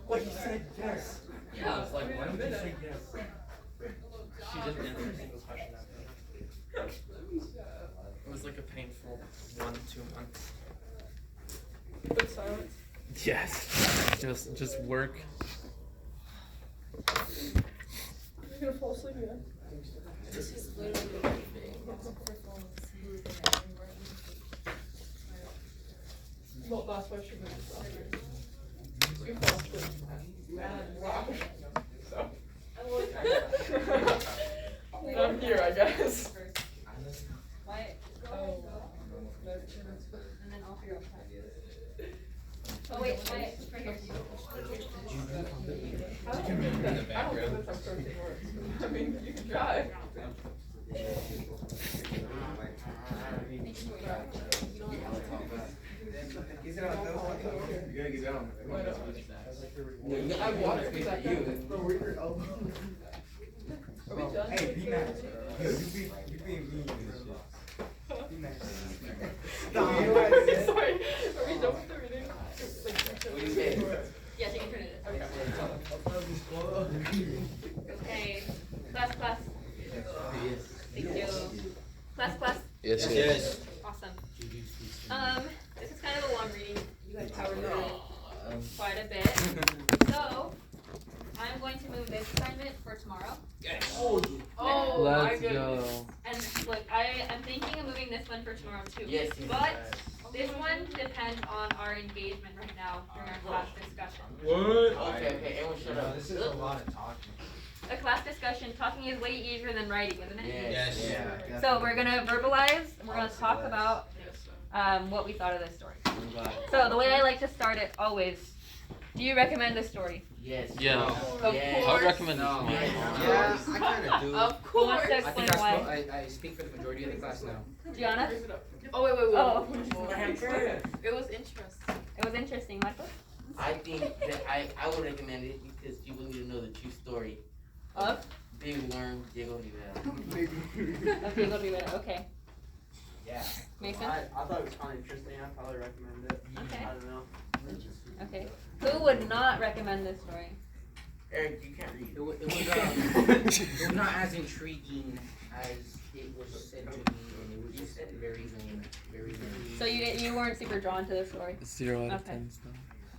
What he said yes. Yeah, I was like, why would you say yes? She didn't answer a single question after. It was like a painful 1-2 months. Good silence. Yes. Just work. You're gonna fall asleep again. This is literally Well, that's why she moved to you fall asleep. Wow. So. I'm here, I guess. Oh. And then off your Oh wait, right here. I don't think that's how 13 works. I mean, you can try. I watched it that time. Are we done? Hey, be nice. Yo, you being mean and shit. Be nice. Sorry. Are we done with the reading? Yes, you can turn it in. Okay. Class. Thank you. Class. Yes. Awesome. This is kind of a long reading. You guys powered through it quite a bit. So, I'm going to move this assignment for tomorrow. Oh my Let's goodness. go. And look, I am thinking of moving this one for tomorrow too. Yes, But this one depends on our engagement right now during our class discussion. What? Okay, everyone shut up. This is a lot of talking. A class discussion, talking is way easier than writing, isn't it? Yes. Yeah. So we're gonna verbalize, we're gonna talk about what we thought of this story. So the way I like to start it always, do you recommend this story? Yes. Yeah. Of Yes. I would recommend No. this Yes. one. Yeah, I kinda do. Of Who wants course. to I explain think why? I speak for the majority of the class now. Gianna? Oh wait. Oh. It was interesting. It was interesting, Marco. I think that I would recommend it because people need to know the true story Of? Big Worm Diego Rivera. Of Diego Rivera, okay. Yeah. Mason? I thought it was kind of interesting. I'd probably recommend it. Okay. I don't know. Okay. Who would not recommend this story? Eric, you can't read. It was not as intriguing as it was said to be, and it was just very lame, very lame. So you weren't super drawn to this story? 0 out of Okay. 10 stuff.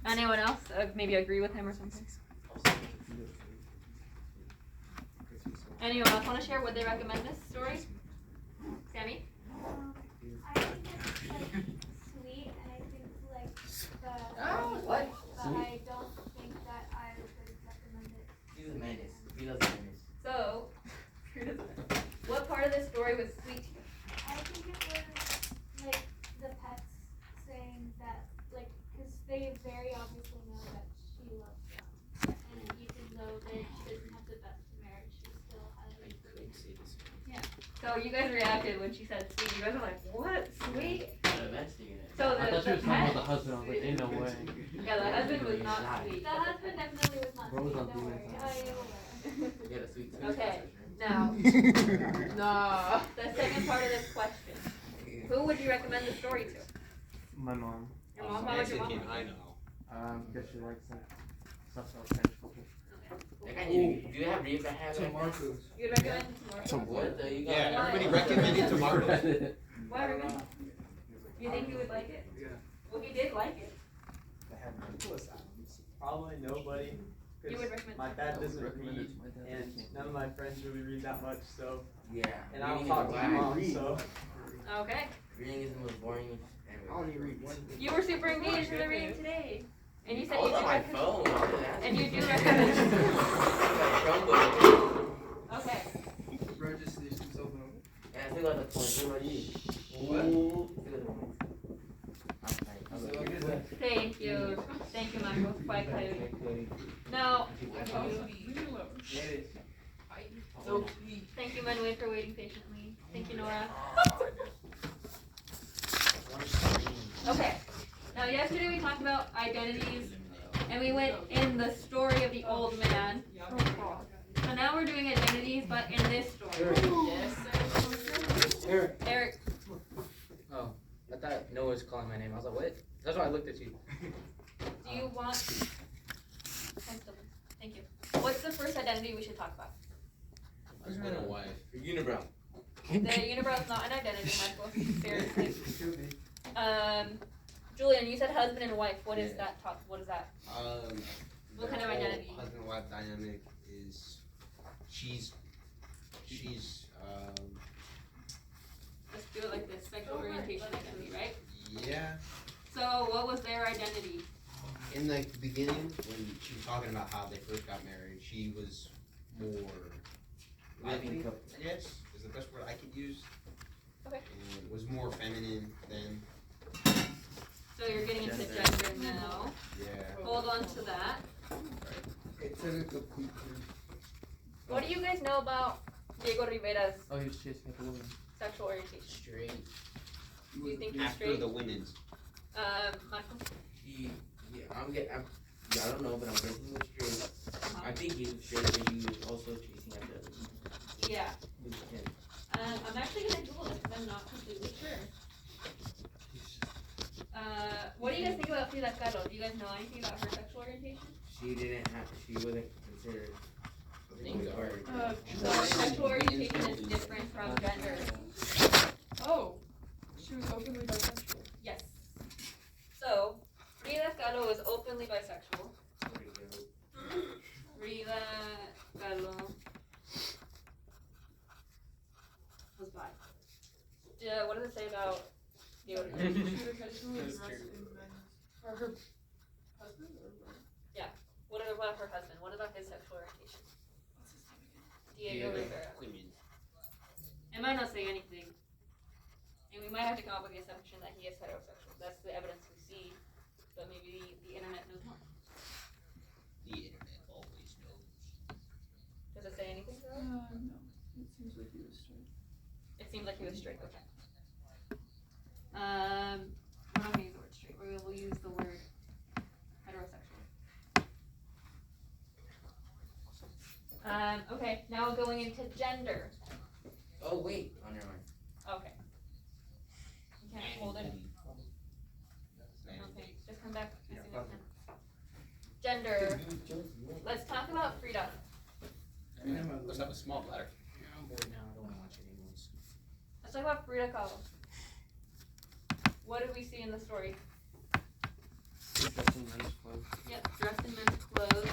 Anyone else maybe agree with him or something? Anyone else want to share? Would they recommend this story? Sammy? I think it's like sweet, and I think like the. What? But I don't think that I would recommend it. He's a menace. He loves a menace. So, what part of this story was sweet to you? I think it was like the pets saying that, like, because they very obviously know that she loves them, and even though she doesn't have the best marriage, she still has. So you guys reacted when she said sweet. You guys were like, what? Sweet? Eventually, So I thought she was talking pet- about the husband. I was like, ain't no way. Yeah, the husband was not sweet. The husband definitely was not Rose sweet, on don't worry. demon I am aware. you got a sweet tooth. Okay, now, Nah. the second part of this question. Who would you recommend the story to? My mom. Your mom? Why would your mom? Because she likes like stuff about Spanish culture. Like, I need to, do you have Reeves? I have it. You'd recommend it to Marco? What the? You got Yeah, Why? everybody recommended tomorrow. Why recommend? You think he would like it? Yeah. Well, he did like it. Probably nobody. You would recommend My it? dad doesn't Recommend it read, to my dad. and none of my friends really read that much. So, Yeah. and I don't Reading talk is to my why I mom. read. So, Okay. Reading is the most boring. I only read one. You were super engaged in the reading today. And you said I you was do on my recommend. phone. I was And you do recommend. Chromebook. Okay. Registration's open. And I still got the point. What about you? What? Ooh. Still got the point. I'm like, Thank you. Thank you, Michael. Quite clearly. Now, so sweet. thank you, Manuel, for waiting patiently. Thank you, Nora. Okay. Now, yesterday we talked about identities, and we went in the story of the old man. So now we're doing identities, but in this story. Eric, Oh, I thought Noah was calling my name. I was like, what? That's why I looked at you. do you want? Thank you. What's the first identity we should talk about? Husband and wife. Unibrow. The unibrow is not an identity, Michael. Seriously. Julian, you said husband and wife. What is that? What is that? What kind of the whole identity? Husband and wife dynamic is she's Let's do it like this. Sexual orientation identity, right? yeah. So, what was their identity? In the beginning, when she was talking about how they first got married, she was more lively, I guess, is the best word I could use. Okay. And was more feminine then. So you're getting into gender now. Yeah. Hold on to that. It's a complete. What do you guys know about Diego Rivera's Oh, he was chasing after women. sexual orientation? Straight. Do you think he's After straight? the women's. Michael? I don't know, but I'm guessing he was straight. I think he was straight, but he was also chasing after other people. Yeah. He was 10. I'm actually gonna Google this because I'm not completely sure. What do you guys think about Frida Kahlo? Do you guys know anything about her sexual orientation? She wasn't considered. Thank God. So sexual orientation is different from gender. Oh, she was openly bisexual. Yes. So, Frida Kahlo is openly bisexual. Frida Kahlo husband. Yeah, what does it say about deodorant? She occasionally dressed in men's, or her husband or what? What about her husband? What about his sexual orientation? What's his name again? Diego Diego. Rivera. What do you mean? It might not say anything. And we might have to come up with the assumption that he is heterosexual. That's the evidence we see. But maybe the internet knows more. The internet always knows. Does it say anything? Though? No. It seems like he was straight. It seemed like he was straight. Okay. We're not gonna use the word straight. We will use the word heterosexual. Okay. Now going into gender. Oh wait, oh never mind. Okay. You can't hold it. Okay. Just come back as soon as you can. Gender. Let's talk about freedom. Let's have a small bladder. I'm bored now. I don't want to watch it anyways. Let's talk about Frida Kahlo. What did we see in the story? Dressed in men's clothes. Yep, dressed in men's clothes.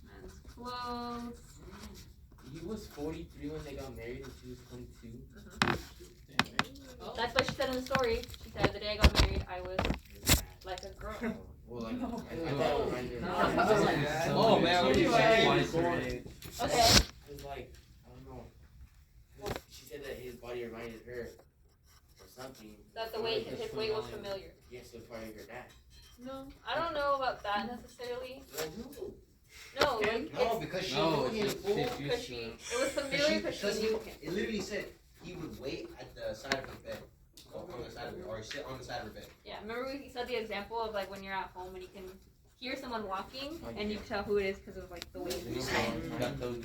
Men's clothes. He was 43 when they got married and she was 22. That's what she said in the story. She said the day I got married, I was like a girl. Well, like, I thought it reminded me. Oh, man, what are you saying? Twice her age. Okay. It was like, I don't know. She said that his body reminded her or something. That the weight, his weight was familiar. Yes, so probably her dad. No. I don't know about that necessarily. Well, no. No, like, No, it's because she No, knew him. it's Fool. just because she, it was familiar because she knew him. It literally said he would wait at the side of her bed. On the side of her, or sit on the side of her bed. Yeah, remember we said the example of like when you're at home and you can hear someone walking and you can tell who it is because of like the weight. Got those.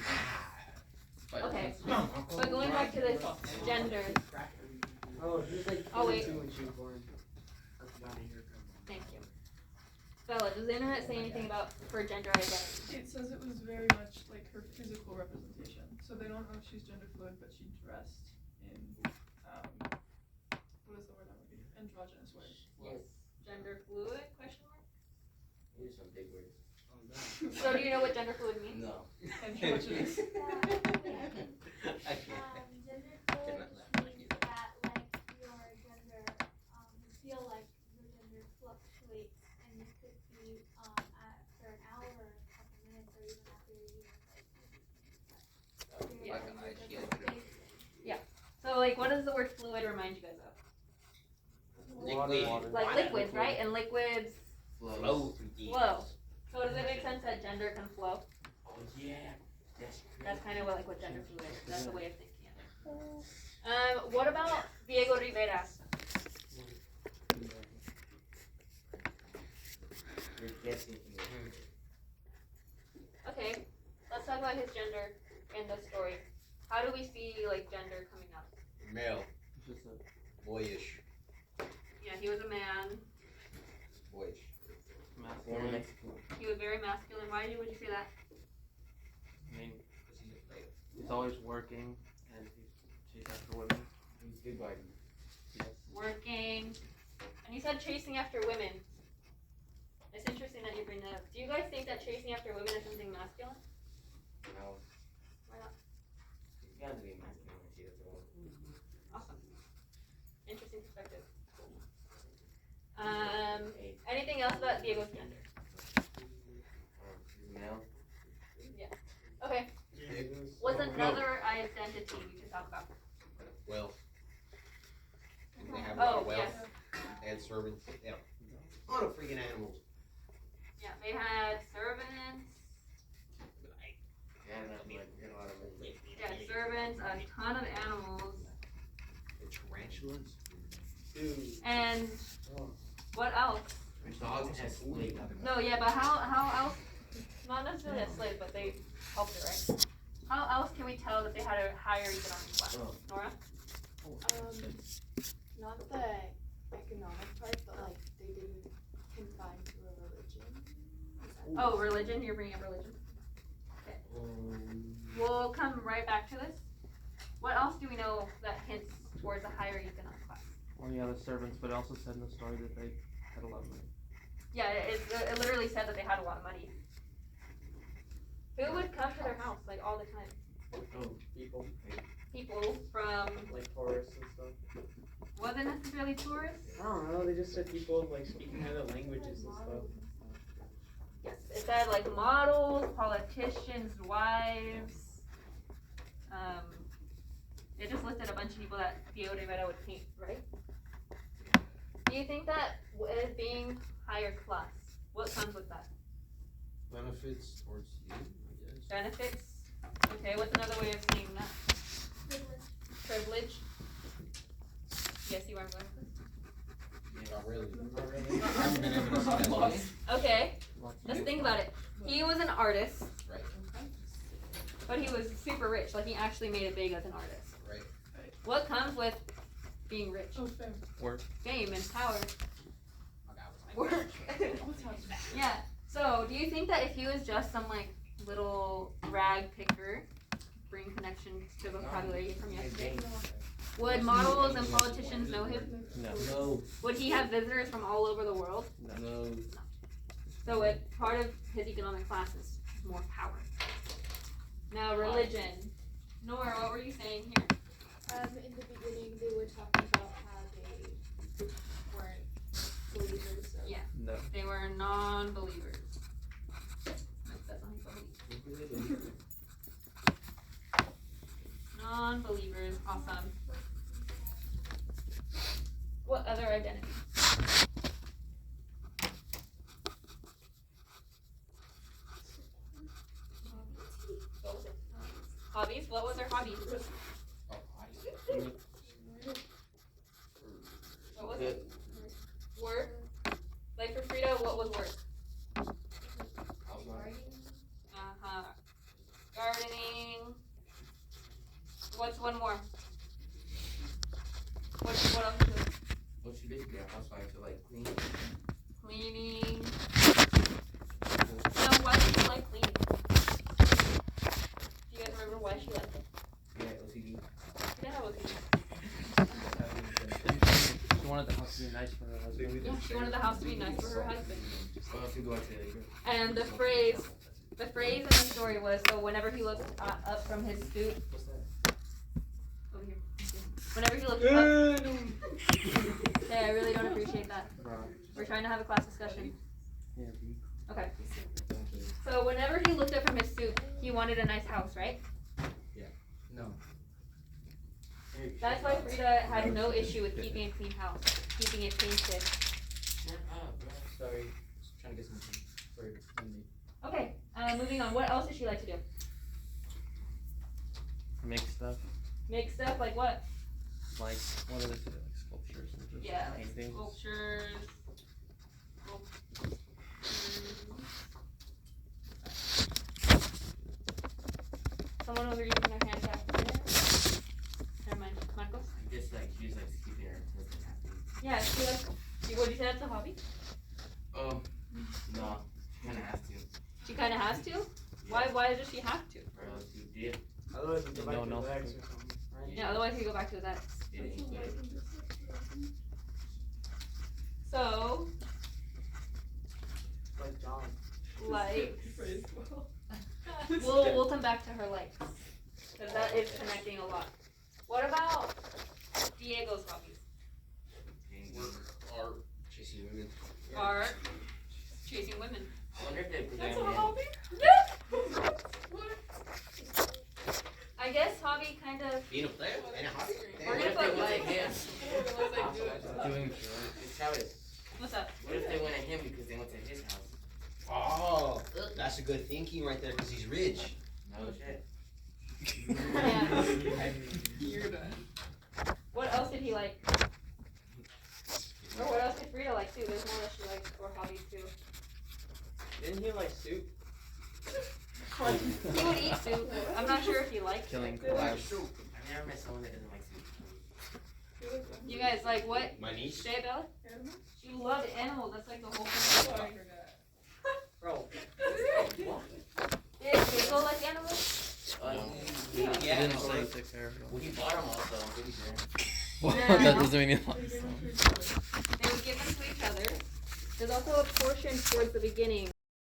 Okay, but going back to this gender, Oh, he was like Oh, wait. 42 when she was born. thank you. Bella, does the internet say anything about her gender identity? It says it was very much like her physical representation. So they don't know if she's gender fluid, but she dressed in, what is the word I'm looking for? Androgynous ways. Yes. Gender fluid, question mark? Here's some big words. So do you know what gender fluid means? No. Androgynous. I can't. Gender fluid means that like your gender, you feel like your gender fluctuates and you could be after an hour, a couple minutes, or even after a year. Yeah. Your gender stays the same. So like what does the word fluid remind you guys of? Liquid. Like liquids, right? And liquids Flow through things. flow. So does it make sense that gender can flow? Oh yeah. That's That's kind of what, like what gender fluid is. That's the way of thinking of it. What about Diego Rivera? You're guessing here. Okay, let's talk about his gender in the story. How do we see like gender coming up? Male. Just a Boyish. Yeah, he was a man. Boyish. Born in masculine. Mexico. He was very masculine. Why would you say that? I mean, he's always working and he's after women. He's good body. Yes. Working. And you said chasing after women. It's interesting that you bring that up. Do you guys think that chasing after women is something masculine? No. Why not? You gotta be masculine when she doesn't want. Awesome. Interesting perspective. Hey, Anything else about Diego's gender? he's male. Okay. What's another identity we could talk about? Well. And they have a lot Oh, of wealth. yes. They had servants. They had a lot of freaking animals. Yeah, they had servants. Yeah, no, like, you're not a man. Yeah, servants, a ton of animals. The tarantulas. Dude. And what else? Dogs has slaves. No, yeah, but how else? Not necessarily as slaves, but they helped it, right? How else can we tell that they had a higher economic class? Oh. Nora? Not the economic part, but like they didn't confine to a religion. Oh, religion. You're bringing up religion. Okay. We'll come right back to this. What else do we know that hints towards a higher economic class? Well, yeah, the servants, but it also said in the story that they had a lot of money. Yeah, it literally said that they had a lot of money. Who would come to their house like all the time? Oh, People People from like tourists and stuff. wasn't necessarily tourists. I don't know. They just said people like speaking other languages and stuff. Yes, it said like models, politicians, wives. It just listed a bunch of people that Theo de Rivera would paint, right? Do you think that with being higher class, what comes with that? Benefits towards you, I guess. Benefits? Okay, what's another way of saying that? Privilege? Yes, you are going. Not really. I haven't been able to see that. Okay, let's think about it. He was an artist, Right, but he was super rich. Like he actually made it big as an artist. right. What comes with being rich? Oh, fair. Work. Fame and power. Oh, that was my Work. Yeah. So, do you think that if he was just some like little rag picker, bring connections to vocabulary from yesterday, would models and politicians know him? No. No. Would he have visitors from all over the world? No. So, part of his economic class is more power. Now, religion. Nora, what were you saying here? In the beginning, they were talking about how they weren't believers. So. Yeah. No. They were non-believers. That's not believe. Non-believers. Awesome. What other identity? What was it? Hobbies? What was her hobby? Oh, I What was it? Work? Like for Frida, what was work? Uh-huh. Gardening. What's one more? What else is it? Well, she basically a housewife to like clean. Cleaning. So why did she like cleaning? Do you guys remember why she liked it? Yeah, OCD. She didn't have OCD. She wanted the house to be nice for her husband. Yeah, she wanted the house to be nice for her husband. Well, if you go out to later. And the phrase in the story was, so whenever he looked up from his stoop, What's that? over here. Whenever he looked up, okay, I really don't appreciate that. We're trying to have a class discussion. Yeah, B. Okay. So whenever he looked up from his stoop, he wanted a nice house, right? No. That's why Frida had no issue with keeping a clean house, keeping it painted. Shut up, bro. Sorry. Just trying to get something for Monday. Okay, moving on. What else did she like to do? Make stuff. Make stuff like what? Like what are they? Like sculptures and just Yeah, like paintings. sculptures. Someone over using their hand back there. Never mind. Marcos? Just like she's like keeping her husband happy. Yeah, would you say that's a hobby? No, she kinda has to. She kind of has to? Why does she have to? Or else you did. Otherwise, we go back No to one else the ex could. or something, right? Yeah, otherwise he go back to his ex. Didn't you? So, Like John. like, Phrase well. we'll come back to her likes. Because that is connecting a lot. What about Diego's hobbies? work, art, chasing women. Art, chasing women. I wonder if they put That's that a in. hobby? I guess hobby kind of. Being a player and a hobby. We're What gonna if put they went like. at him? Doing It's Travis. What's up? What if they went at him because they went to his house? Oh, that's a good thinking right there because he's rich. No shit. Yeah. You're done. What else did he like? Or what else did Frida like too? There's more that she likes or hobbies too. Didn't he like soup? He would eat soup. I'm not sure if he liked killing it. crabs. I've never met someone that doesn't like soup. You guys like what? My niece. Say it, Bella? She loved animals. That's like the whole thing. Bro. Did Diego like animals? He Yeah, didn't it's say like- take care of it. Well, he bought them also. I'm pretty sure. Well, Yeah. that doesn't mean he likes them. They would give them to each other. There's also a portion towards the beginning